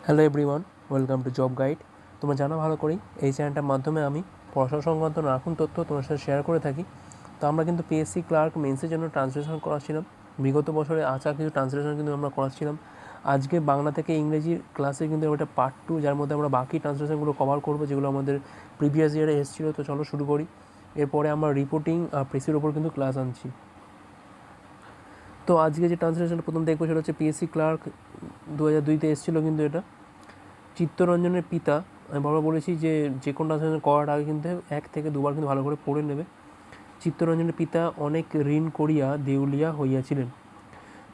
Hello everyone, welcome to job guide. তোমরা জানো ভালো করেই এই চ্যানেলটার মাধ্যমে আমি পড়াশোনা সংক্রান্ত নানান তথ্য তোমার সাথে শেয়ার করে থাকি। তো আমরা কিন্তু পিএসসি ক্লার্ক মেন্সের জন্য ট্রান্সলেশন করাচ্ছিলাম। বিগত বছরে কিছু ট্রান্সলেশন কিন্তু আমরা করাচ্ছিলাম। আজকে বাংলা থেকে ইংরেজির ক্লাসে কিন্তু একটা পার্ট 2, যার মধ্যে আমরা বাকি ট্রান্সলেশনগুলো কভার করবো, যেগুলো আমাদের প্রিভিয়াস ইয়ারে এসেছিলো। তো চলো শুরু করি। এরপরে আমরা রিপোর্টিং প্রেসের ওপর কিন্তু ক্লাস আনছি। তো আজকে যে ট্রান্সলেশনটা প্রথম দেখবো সেটা হচ্ছে পিএসসি ক্লার্ক 2002-তে এসেছিলো কিন্তু এটা। চিত্তরঞ্জনের পিতা, আমি বারবার বলেছি যে কোনো ট্রান্সলেশন করার আগে কিন্তু 1 থেকে 2 বার কিন্তু ভালো করে পড়ে নেবে। চিত্তরঞ্জনের পিতা অনেক ঋণ করিয়া দেউলিয়া হইয়াছিলেন।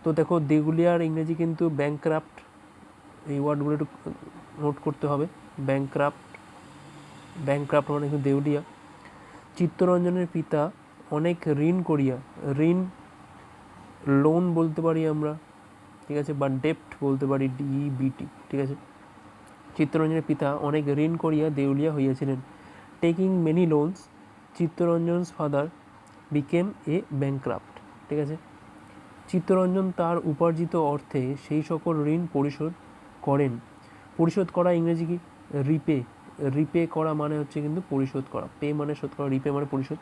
তো দেখো, দেউলিয়ার ইংরেজি কিন্তু ব্যাংক্রাফট। এই ওয়ার্ডগুলো একটু নোট করতে হবে। ব্যাংক্রাফট মানে কিন্তু দেউলিয়া। চিত্তরঞ্জনের পিতা অনেক ঋণ করিয়া, ঋণ লোন বলতে পারি আমরা, ঠিক আছে, বা ডেপ্ট বলতে পারি, DEBT, ঠিক আছে। চিত্তরঞ্জনের পিতা অনেক ঋণ করিয়া দেউলিয়া হইয়াছিলেন। Taking many loans, Chittaranjan's father became a bankrupt, ঠিক আছে। চিত্তরঞ্জন তার উপার্জিত অর্থে সেই সকল ঋণ পরিশোধ করেন। পরিশোধ করা ইংরেজি কি? রিপে। রিপে করা মানে হচ্ছে কিন্তু পরিশোধ করা। পে মানে শোধ করা, রিপে মানে পরিশোধ।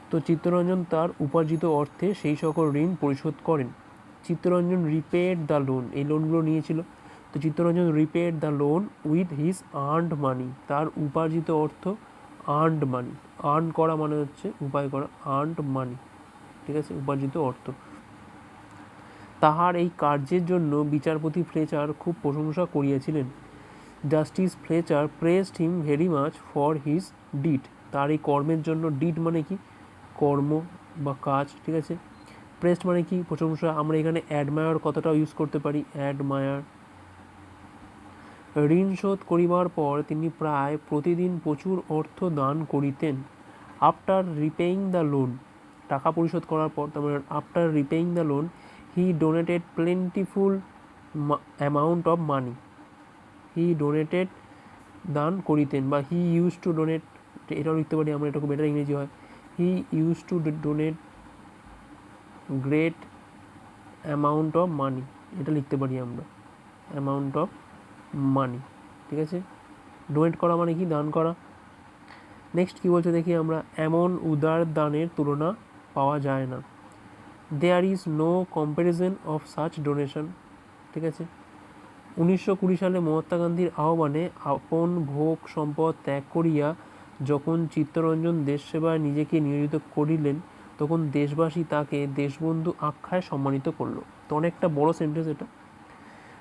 তো চিত্তরঞ্জন তার উপার্জিত অর্থে সেই সকল ঋণ পরিশোধ করেন। চিত্তরঞ্জন রিপেড দ্য লোন, এই লোনগুলো নিয়েছিল। তো Chittaranjan repaid the loan with his earned money, তার উপার্জিত অর্থ, আর্নড মানি। আর্ন করা মানে হচ্ছে উপায় করা, আর্নড মানি, ঠিক আছে, উপার্জিত অর্থ। তাহার এই কার্যের জন্য বিচারপতি ফ্লেচার খুব প্রশংসা করিয়াছিলেন। Justice Fletcher praised him very much for his did, তার এই কর্মের জন্য। ডিড মানে কি? কর্ম বা কাজ, ঠিক আছে। প্রেজড মানে কি? প্রশংসা। আমরা এখানে অ্যাডমায়ার কথাটাও ইউজ করতে পারি, অ্যাডমায়ার। ঋণ শোধ করিবার পর তিনি প্রায় প্রতিদিন প্রচুর অর্থ দান করিতেন। আফটার রিপেইং দ্য লোন, টাকা পরিশোধ করার পর, তার মানে after repaying the loan he donated plentiful amount of money. He donated, দান করিতেন, বা হি ইউজ টু ডোনেট, এটাও লিখতে পারি আমরা, এটা খুব বেটার ইংরেজি হয়। He use to donate great amount of মানি, এটা লিখতে পারি আমরা, অ্যামাউন্ট অফ মানি, ঠিক আছে। ডোনেট করা মানে কি? দান করা। নেক্সট কী বলছে দেখি আমরা, এমন উদার দানের তুলনা পাওয়া যায় না। There is no comparison of such donation, ঠিক আছে। 1920 সালে মহাত্মা গান্ধীর আহ্বানে আপন ভোগ সম্পদ ত্যাগ করিয়া যখন চিত্তরঞ্জন দেশ সেবায় নিজেকে নিয়োজিত করিলেন, তখন দেশবাসী তাকে দেশবন্ধু আখ্যায় সম্মানিত করল। তো অনেকটা বড় সেন্টেন্স এটা।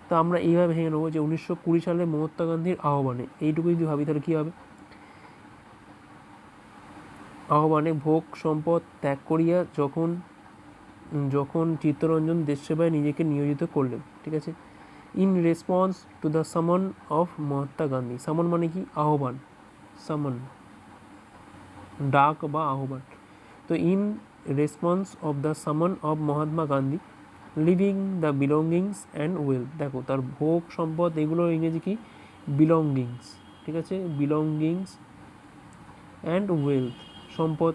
তো আমরা এইভাবে ভেঙে নেবো যে 1920 সালে মহাত্মা গান্ধীর আহ্বানে, এইটুকু যদি ভাবি তাহলে কী হবে? আহ্বানে ভোগ সম্পদ ত্যাগ করিয়া যখন চিত্তরঞ্জন দেশ সেবায় নিজেকে নিয়োজিত করলেন, ঠিক আছে। ইন রেসপন্স টু দ্য সামন অফ মহাত্মা গান্ধী, সামন মানে কি? আহ্বান, সামন, ডাক বা আহ্বান। তো ইন রেসপন্স অফ দ্য সামন of Mahatma Gandhi living the belongings and wealth, দেখো তার ভোগ সম্পদ এগুলোর ইংরেজি কি? বিলঙ্গিংস, ঠিক আছে, বিলঙ্গিংস অ্যান্ড ওয়েলথ, সম্পদ।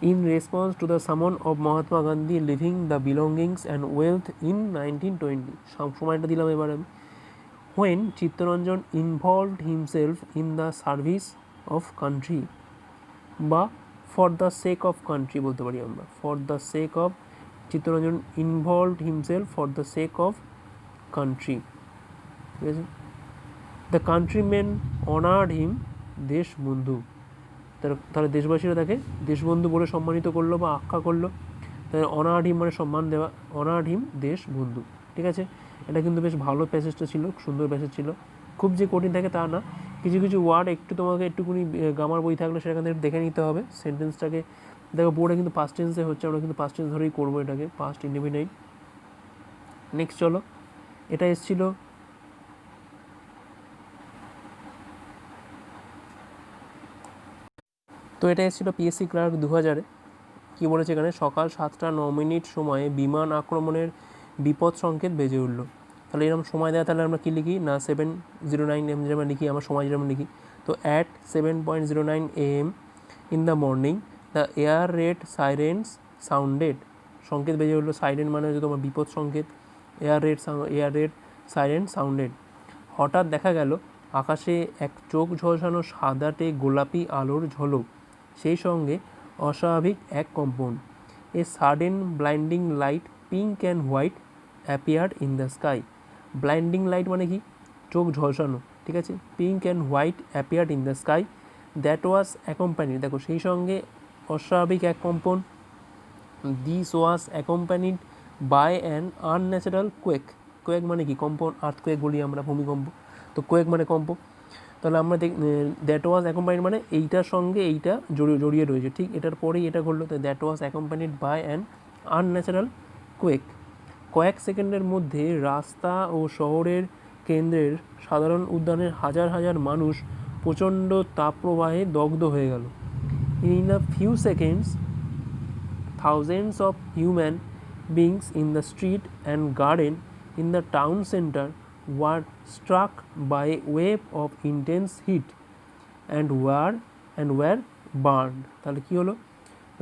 In response to the summon of Mahatma Gandhi leaving the belongings and wealth in 1920, সময়টা দিলাম এবার আমি। When Chittaranjan involved himself in the service of country, বা for the sake of country বলতে পারি আমরা, for the sake of, Chittaranjan involved himself for the sake of country, ঠিক আছে। The countrymen honored him Deshbandhu, তাহলে দেশবাসীরা তাকে দেশবন্ধু বলে সম্মানিত করলো বা আখ্যা করলো। তাহলে অনার্ড হিম মানে সম্মান দেওয়া, অনার্ড হিম দেশবন্ধু, ঠিক আছে। এটা কিন্তু বেশ ভালো প্যাসেজটা ছিল, সুন্দর প্যাসেজ ছিল। খুব যে কঠিন থাকে তা না, কিছু কিছু ওয়ার্ড একটু তোমাকে একটুকুনি গ্রামার বই থাকলে সেখান থেকে দেখে নিতে হবে সেন্টেন্সটাকে। দেখো বোর্ডে কিন্তু পাস্ট টেন্সে হচ্ছে, আমরা কিন্তু পাস্ট টেন্স ধরেই করবো এটাকে, পাস্ট ইনডেফিনাইট। নেক্সট চলো, এটা এসেছিলো তো এটা এসেছিলো পিএসসি ক্লার্ক 2000-এ। কী বলেছে এখানে? সকাল 7:09 সময়ে বিমান আক্রমণের বিপদ সংকেত বেজে উঠল। তাহলে এরকম সময় দেওয়া, তাহলে আমরা কী লিখি না 7:09 AM যেরকম লিখি, আমার সময় যেরকম লিখি। তো at 7:09 AM in the morning the air raid sirens sounded, সংকেত বেজে উঠলো। সাইরেন মানে হচ্ছে তোমার বিপদ সংকেত, এয়ার রেড সাইরেন সাউন্ডেড। হঠাৎ দেখা গেল আকাশে এক চোখ ঝলসানো সাদাটে গোলাপি আলোর ঝলক, সেই সঙ্গে অস্বাভাবিক এক কম্পন। A sudden blinding light pink and white appeared in the sky. Blinding light মানে কি? চোখ ঝলসানো, ঠিক আছে। Pink and white appeared in the sky, that was accompanied, দেখো সেই সঙ্গে অস্বাভাবিক এক কম্পন। This was accompanied by an unnatural quake. Quake মানে কি? কম্পন, আর্থকোয়েক বলি আমরা, ভূমিকম্প। তো কোয়েক মানে কম্প। তাহলে আমরা দ্যাট ওয়াজ অ্যাকম্পানিড মানে এইটার সঙ্গে এইটা জড়িয়ে রয়েছে, ঠিক এটার পরেই এটা ঘটলো। তো that was accompanied by an unnatural quake. কয়েক সেকেন্ডের মধ্যে রাস্তা ও শহরের কেন্দ্রের সাধারণ উদ্যানের হাজার হাজার মানুষ প্রচণ্ড তাপপ্রবাহে দগ্ধ হয়ে গেল। In a few seconds thousands of human beings in the street and garden in the town center were struck by a wave of intense heat and were burned. তাহলে কী হলো?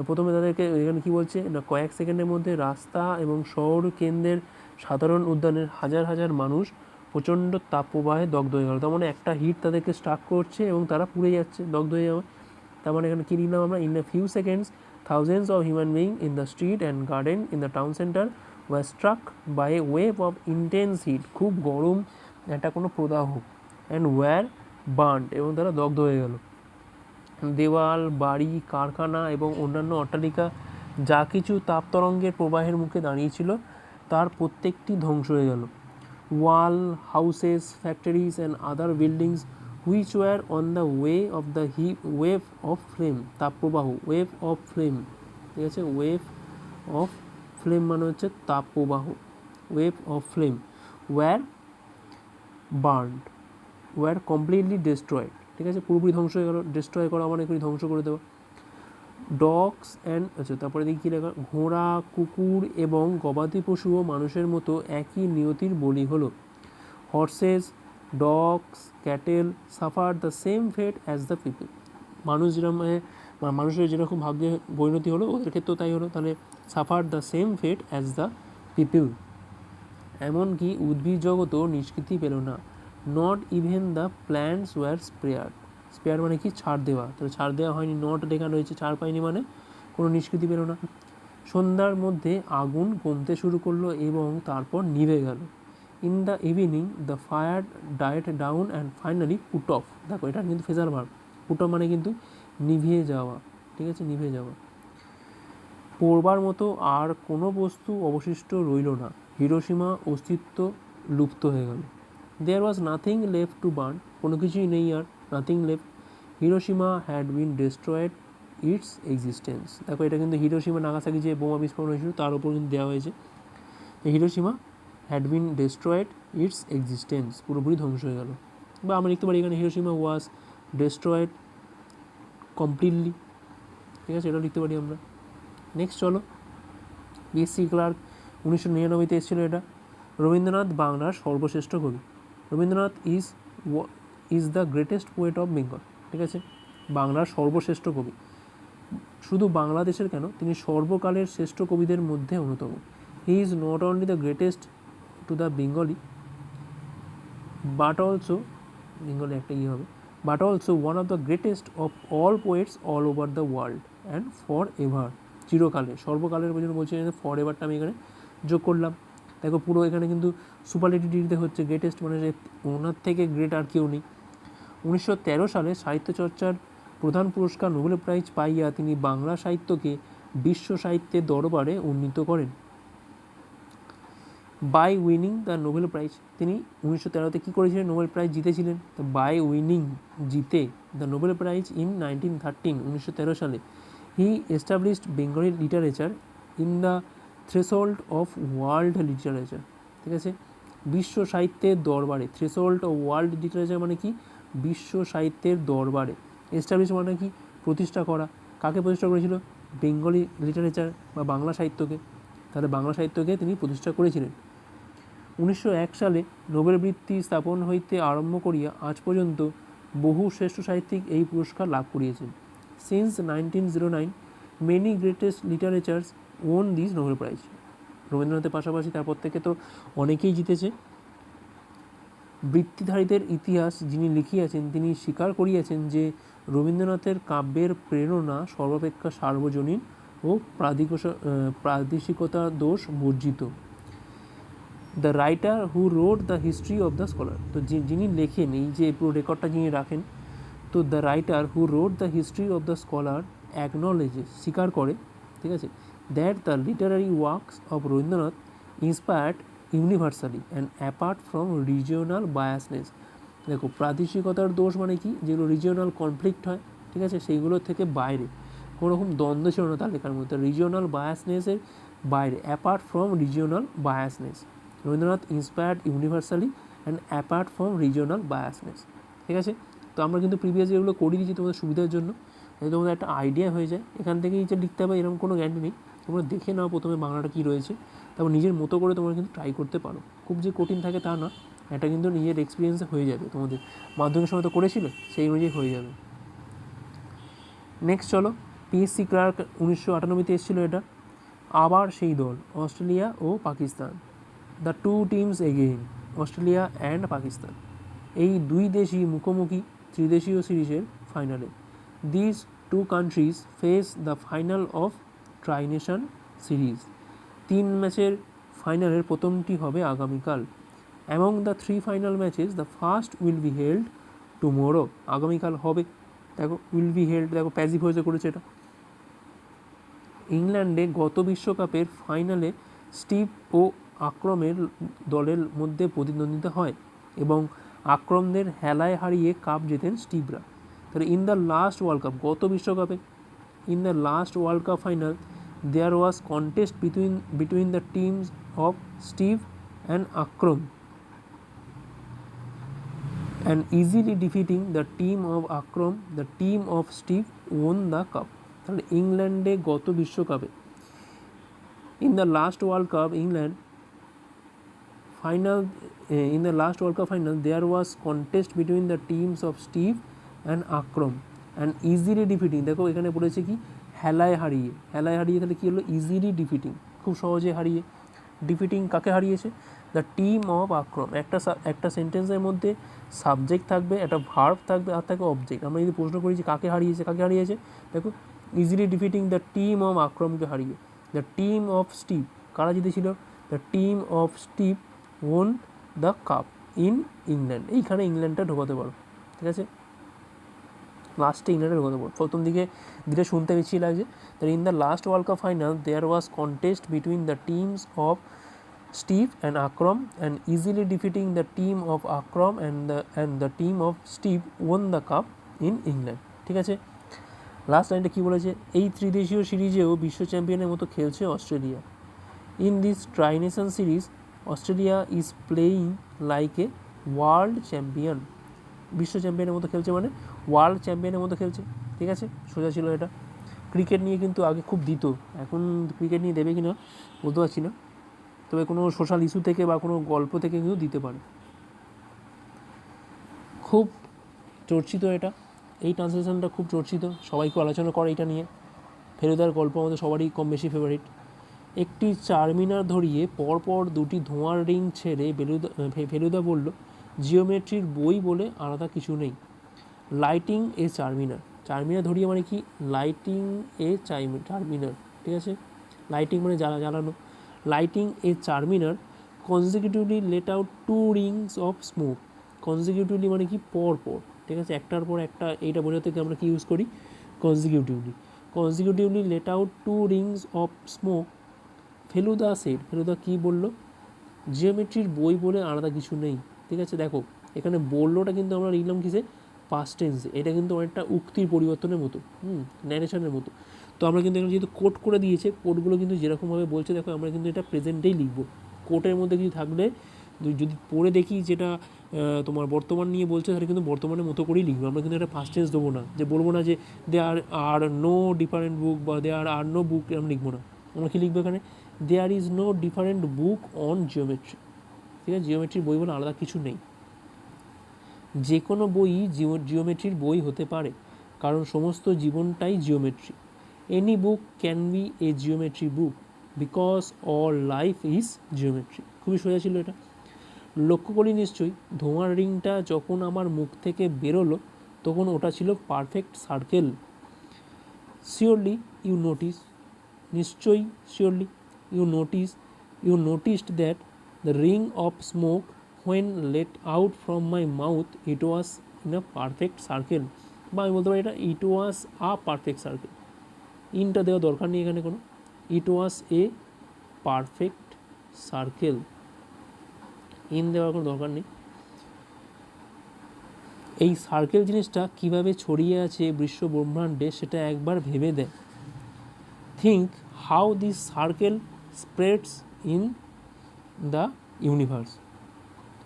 প্রথমে তাদেরকে এখানে কী বলছে না, কয়েক সেকেন্ডের মধ্যে রাস্তা এবং শহর কেন্দ্রের সাধারণ উদ্যানের হাজার হাজার মানুষ প্রচণ্ড তাপপ্রবাহে দগ্ধ হয়ে গেল। তার মানে একটা হিট তাদেরকে স্ট্রাক করছে এবং তারা পুড়ে যাচ্ছে, দগ্ধ হয়ে যাবে। তার মানে এখানে কী লিখলাম আমরা? In a few seconds thousands of human beings in the street and garden in the town center were struck by a wave of intense heat, খুব গরম একটা কোনো প্রদাহ, and were burned, এবং তারা দগ্ধ হয়ে গেল। দেওয়াল, বাড়ি, কারখানা এবং অন্যান্য অট্টালিকা যা কিছু তাপতরঙ্গের প্রবাহের মুখে দাঁড়িয়েছিল তার প্রত্যেকটি ধ্বংস হয়ে গেল। Wall, houses, factories and other buildings which were on the way of the wave of flame, তাপপ্রবাহ, ওয়েভ অফ ফ্লেম, ঠিক আছে। ওয়েভ অফ ফ্লেম মানে হচ্ছে তাপপ্রবাহ, wave of flame, were burned, were completely destroyed, ঠিক আছে, পুরোপুরি ধ্বংস হয়ে গেল। ডিস্ট্রয় করা মানে কি? ধ্বংস করে দেওয়া। ডগস অ্যান্ড, আচ্ছা তারপরে দেখি কী লেখা, ঘোড়া, কুকুর এবং গবাদি পশুও মানুষের মতো একই নিয়তির বলি হলো। Horses, dogs, cattle suffer the same fate as the people. মানুষ যেরকম মানুষের যেরকম ভাগ্যে পরিণতি হলো ওদের ক্ষেত্রেও তাই হলো। তাহলে suffer the same fate as the people. এমনকি উদ্ভিদ জগতও নিষ্কৃতি পেল না। Not even the plants were spared. Spare মানে কি? ছাড় দেওয়া। তাহলে ছাড় দেওয়া হয়নি, নট লেখা রয়েছে, ছাড় পায়নি মানে কোনো নিষ্কৃতি পেল না। সন্ধ্যার মধ্যে আগুন কমতে শুরু করলো এবং তারপর নিভে গেল। In the evening the fire diet down and finally put off. দেখো এটা কিন্তু ফেজার ভার্ব। পুট অফ মানে কিন্তু নিভে যাওয়া, ঠিক আছে, নিভে যাওয়া। পড়বার মতো আর কোনো বস্তু অবশিষ্ট রইল না। হিরোশিমা অস্তিত্ব লুপ্ত হয়ে গেল। There was nothing left to burn, কোনো কিছুই নেই আর, nothing left. Hiroshima had been destroyed its existence. দেখো এটা কিন্তু হিরোশিমা নাগাসাকি যে বোমা বিস্ফোরণ হয়েছিল তার উপর কিন্তু দেওয়া হয়েছে। Hiroshima had been destroyed its existence, পুরোপুরি ধ্বংস হয়ে গেল। বা আমরা লিখতে পারি এখানে হিরোশিমা ওয়াজ ডিস্ট্রয়েড কমপ্লিটলি, ঠিক আছে, এটা লিখতে পারি আমরা। নেক্সট চলো, বি.সি. ক্লার্ক 1999-তে এসেছিলো এটা। রবীন্দ্রনাথ বাংলার সর্বশ্রেষ্ঠ কবি। Rabindranath is the greatest poet of Bengal, ঠিক আছে, বাংলার সর্বশ্রেষ্ঠ কবি। শুধু বাংলাদেশের কেন, তিনি সর্বকালের শ্রেষ্ঠ কবিদের মধ্যে অন্যতম। He is not only the greatest to the Bengali but also, Bengali একটা হবে, but also one of the greatest of all poets all over the world and for ever, চিরকালে, সর্বকালের জন্য বলছি, ফর এভারটা আমি এখানে যোগ করলাম। দেখো পুরো এখানে কিন্তু সুপারলেটিভ ডিগ্রিতে হচ্ছে, গ্রেটেস্ট মানে ওনার থেকে গ্রেট আর কেউ নেই। 1913 সালে সাহিত্য চর্চার প্রধান পুরস্কার নোবেল প্রাইজ পাইয়া তিনি বাংলা সাহিত্যকে বিশ্ব সাহিত্যের দরবারে উন্নীত করেন। By winning the Nobel prize, তিনি 1913-তে কী করেছিলেন? নোবেল প্রাইজ জিতেছিলেন। তো বাই উইনিং, জিতে, দ্য নোবেল প্রাইজ ইন 1913, 1913 সালে, he established Bengali literature in the threshold of world literature, ঠিক আছে, বিশ্ব সাহিত্যের দরবারে। থ্রেশহোল্ড অফ ওয়ার্ল্ড লিটারেচার মানে কি? বিশ্ব সাহিত্যের দরবারে। এস্টাবলিশ মানে কি? প্রতিষ্ঠা করা। কাকে প্রতিষ্ঠা করেছিল? বেঙ্গলি লিটারেচার বা বাংলা সাহিত্যকে। তাহলে বাংলা সাহিত্যকে তিনি প্রতিষ্ঠা করেছিলেন। 1901 সালে নোবেল বৃত্তি স্থাপন হইতে আরম্ভ করিয়া আজ পর্যন্ত বহু শ্রেষ্ঠ সাহিত্যিক এই পুরস্কার লাভ করিয়েছেন। Since 1909 many greatest literatures on this Nobel prize. রবীন্দ্রনাথের পাশাপাশি তারপর থেকে তো অনেকেই জিতেছে বৃত্তিধারীদের ইতিহাস যিনি লিখিয়াছেন তিনি স্বীকার করিয়াছেন যে রবীন্দ্রনাথের কাব্যের প্রেরণা সর্বাপেক্ষা সার্বজনীন ও প্রাদেশিকতা দোষ বর্জিত। The writer who wrote the history of the scholar, তো যিনি লেখেন, এই যে পুরো রেকর্ডটা যিনি রাখেন, তো the writer who wrote the history of the scholar acknowledges, স্বীকার করে, ঠিক আছে, that the literary works of Rabindranath inspired universally and apart from regional biasness. দেখো, প্রাদেশিকতার দোষ মানে কি, যেগুলো রিজিওনাল কনফ্লিক্ট হয়, ঠিক আছে, সেইগুলোর থেকে বাইরে, কোনো রকম দ্বন্দ্ব ছিল না তার লেখার মধ্যে, রিজিওনাল বায়াসনেসের বাইরে, apart from regional biasness. Rabindranath inspired universally and apart from regional biasness, ঠিক আছে। তো আমরা কিন্তু প্রিভিয়াস যেগুলো করিয়ে দিচ্ছি তোমাদের সুবিধার জন্য, যাতে তোমাদের একটা আইডিয়া হয়ে যায়। এখান থেকেই যে লিখতে হবে এরকম কোনো গ্যারান্টি নেই, তোমরা দেখে নাও প্রথমে বাংলাটা কী রয়েছে, তারপর নিজের মতো করে তোমরা কিন্তু ট্রাই করতে পারো। খুব যে কঠিন থাকে তা না, এটা কিন্তু নিজের এক্সপিরিয়েন্সে হয়ে যাবে, তোমাদের মাধ্যমিক সময় তো করেছিলে, সেই অনুযায়ী হয়ে যাবে। নেক্সট চলো, পিএসসি ক্লার্ক 1998তে এসেছিলো এটা। আবার সেই দল, অস্ট্রেলিয়া ও Pakistan, the two teams again, Australia and Pakistan, এই দুই দেশই মুখোমুখি ত্রিদেশীয় সিরিজের ফাইনালে। This two countries face the final of trination series, 3 ম্যাচের ফাইনালের প্রথমটি হবে আগামীকাল। Among the 3 final matches the first will be held tomorrow, আগামীকাল হবে। দেখো উইল বি হেল্ড, দেখো প্যাসিভ হয়েছে করেছে এটা। ইংল্যান্ডে গত বিশ্বকাপের ফাইনালে স্টিভ ও আক্রমের দলের মধ্যে প্রতিদ্বন্দ্বিতা হয় এবং আক্রমদের হেলায় হারিয়ে কাপ জেতেন স্টিভরা। তাহলে in the last world cup, গত বিশ্বকাপে, in the last world cup final there was contest between the teams of Steve and Akram and easily defeating the team of Akram, the team of Steve won the cup. তাহলে ইংল্যান্ডে গত বিশ্বকাপে, in the last World Cup England final, in the last World Cup final there was contest between the teams of Steve and Akram and easily defeating, দেখো এখানে বলেছে কি হেলায় হারিয়ে, হেলায় হারিয়ে, তাহলে কী হলো, ইজিলি ডিফিটিং, খুব সহজে হারিয়ে। ডিফিটিং কাকে হারিয়েছে, দ্য টিম অফ আক্রম, একটা সেন্টেন্সের মধ্যে সাবজেক্ট থাকবে, একটা ভার্ব থাকবে, আর থাকবে অবজেক্ট। আমরা যদি প্রশ্ন করি যে কাকে হারিয়েছে, দেখো easily defeating the team of আক্রমকে হারিয়ে। দ্য টিম অফ স্টিভ, কারা জিতেছিল, the team of Steve won the cup in England, এইখানে ইংল্যান্ডটা ঢোকাতে পারো, ঠিক আছে, লাস্টে ইংল্যান্ডে ঢোকাতে পারো। প্রথম দিকে দিলে শুনতে বেশি লাগছে। তাহলে in the last world cup final there was contest between the teams of Steve and Akram and easily defeating the team of Akram and the team of Steve won the cup in England, ঠিক আছে। Last লাইনটা কী বলেছে, এই ত্রিদেশীয় সিরিজেও বিশ্ব চ্যাম্পিয়নের মতো খেলছে Australia. In this tri-nation series Australia is playing like a world champion, বিশ্ব চ্যাম্পিয়নের মতো খেলছে মানে ওয়ার্ল্ড চ্যাম্পিয়নের মতো খেলছে, ঠিক আছে, সোজা ছিল এটা। ক্রিকেট নিয়ে কিন্তু আগে খুব দিত, এখন ক্রিকেট নিয়ে দেবে কি না বলতে পারছি না, তবে কোনো সোশ্যাল ইস্যু থেকে বা কোনো গল্প থেকে কিন্তু দিতে পারে। খুব চর্চিত এটা, এই ট্রান্সলেশনটা খুব চর্চিত, সবাই খুব আলোচনা করে এটা নিয়ে। ফেলুদার গল্প আমাদের সবারই কম বেশি ফেভারিট। একটি চারমিনার ধরিয়ে পরপর 2টি ধোঁয়ার রিং ছেড়ে ফেলুদা বলল, জিওমেট্রির বই বলে আলাদা কিছু নেই। লাইটিং এ চারমিনার, চারমিনার ধরিয়ে মানে কি, লাইটিং এ চারমিনার, ঠিক আছে, লাইটিং মানে জ্বালানো। Lighting A Charminar consecutively let out 2 rings of smoke, consecutively মানে কি পরপর, ঠিক আছে, একটার পর একটা, এইটা বোঝাতে আমরা কি ইউজ করি, consecutively let out 2 rings of smoke. Feluda said, Feluda কী বললো, জিওমেট্রির বই বলে আলাদা কিছু নেই, ঠিক আছে। দেখো এখানে বললোটা কিন্তু আমরা লিখলাম কিসে, পাস্ট টেন্সে, এটা কিন্তু অনেকটা উক্তির পরিবর্তনের মতো, ন্যারেশনের মতো। তো আমরা কিন্তু এখানে যেহেতু কোট করে দিয়েছে, কোটগুলো কিন্তু যেরকমভাবে বলছে, দেখো আমরা কিন্তু এটা প্রেজেন্টেই লিখবো। কোটের মধ্যে কিছু থাকলে যদি পড়ে দেখি যেটা তোমার বর্তমান নিয়ে বলছে, তাহলে কিন্তু বর্তমানের মতো করেই লিখবো, আমরা কিন্তু এটা পাস্ট টেন্স দেবো না, যে বলবো না যে দে আর নো ডিফারেন্ট বুক বা দে আর নো বুক, আমরা লিখবো না। আমরা কি লিখবো এখানে, there is no different book on geometry, ঠিক আছে, জিওমেট্রির বই বলে আলাদা কিছু নেই। যে কোনো বই জিওমেট্রির বই হতে পারে, কারণ সমস্ত জীবনটাই geometry. Any book can B A geometry book because all life is geometry. খুবই সোজা ছিল এটা। লক্ষ্য করি নিশ্চয়ই ধোঁয়ার রিংটা যখন আমার মুখ থেকে বেরোলো তখন ওটা ছিল perfect circle. Surely you notice, নিশ্চয়ই surely you noticed that the ring of smoke when let out from my mouth it was in a perfect circle, বা আমি বলতে পারি এটা ইট ওয়াজ আ পারফেক্ট সার্কেল। ইনটা দেওয়া দরকার নেই এখানে কোনো, ইট ওয়াজ এ পারফেক্ট সার্কেল, ইন দেওয়ার কোনো দরকার নেই। এই সার্কেল জিনিসটা কীভাবে ছড়িয়ে আছে বিশ্ব ব্রহ্মাণ্ডে সেটা একবার ভেবে দেয়। Think how this circle spreads in the universe,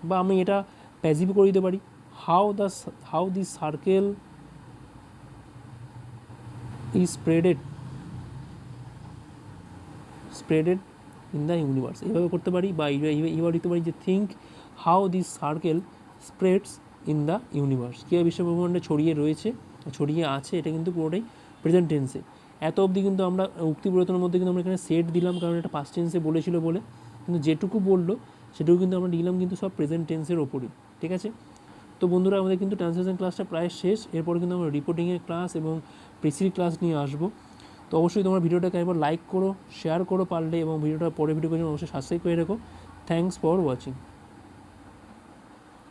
বা আমি এটা প্যাসিভ করে দিতে পারি, how this circle is spreaded in the universe, এইভাবে করতে পারি। বা এইভাবে দিতে পারি যে think how this circle spreads in the universe, কীভাবে বিশ্বব্রহ্মাণ্ডে ছড়িয়ে আছে, এটা কিন্তু পুরোটাই প্রেজেন্ট টেন্সে। এত অবধি কিন্তু আমরা উক্তি পরিবর্তনের মধ্যে কিন্তু আমরা এখানে সেট দিলাম, কারণ এটা পাস্ট টেন্সে বলেছিল বলে, কিন্তু যেটুকু বললো সেটুকু কিন্তু আমরা দিলাম কিন্তু সব প্রেজেন্ট টেন্সের ওপরই, ঠিক আছে। তো বন্ধুরা আমাদের কিন্তু ট্রান্সলেশন ক্লাসটা প্রায় শেষ, এরপর কিন্তু আমরা রিপোর্টিংয়ের ক্লাস এবং প্রেসির ক্লাস নিয়ে আসবো। তো অবশ্যই তোমরা ভিডিওটাকে একবার লাইক করো, শেয়ার করো পারলে, এবং ভিডিওটা পরে ভিডিও করে অবশ্যই সাবস্ক্রাইব করে রাখো। Thanks for watching.